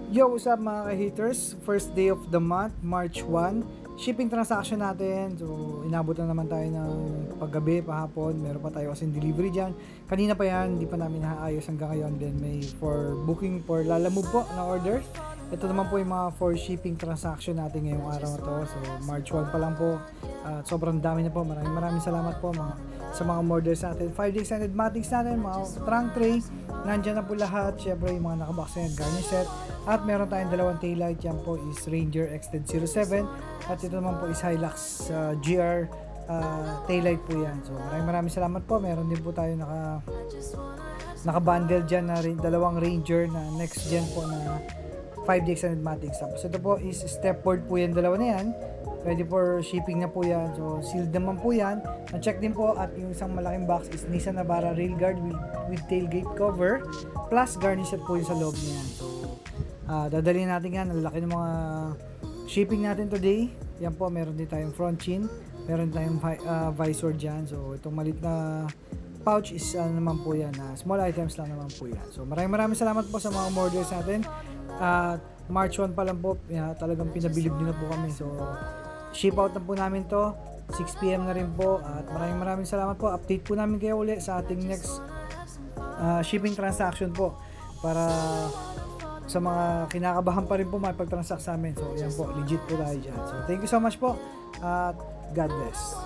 Yo, what's up mga ka-haters? First day of the month, March 1. Shipping transaction natin. So, inabot na naman tayo ng paggabi, pahapon. Meron pa tayo kasing delivery dyan. Kanina pa yan, hindi pa namin naayos hanggang ngayon. Then may for booking for Lalamove po na order. Ito naman po yung mga for shipping transaction natin ngayong araw na to. So, March 1 pa lang po. Sobrang dami na po. Maraming salamat po sa mga orders natin. 5 days extended matings natin, mga trunk tray. Nandyan na po lahat. Syempre yung mga nakabox na yan, garnish set. At meron tayong dalawang taillight. Yan po is Ranger Extend 07. At ito naman po is Hilux GR taillight po yan. So maraming salamat po. Meron din po tayo naka-bundle dyan na dalawang Ranger na next gen po na 5D extended matings. Tapos ito po is stepboard po yan, dalawa na yan. Ready for shipping na po yan. So sealed naman po yan. Na-check din po at yung isang malaking box is Nissan Navara railguard with tailgate cover plus garnish set po yung sa loob niya. So dadalhin natin yan. Ang laki ng mga shipping natin today. Yan po, meron din tayong front chin. Meron tayong visor dyan. So itong malit na pouch is naman po yan. Small items lang naman po yan. So maraming salamat po sa mga orders natin. March 1 pa lang po, talagang pinabilib nyo na po kami. So ship out na po namin to 6 PM na rin po. At maraming salamat po. Update po namin kayo ulit sa ating next shipping transaction po para sa mga kinakabahan pa rin po makipag-transact sa amin. So yan po, legit po tayo dyan. So thank you so much po at God bless.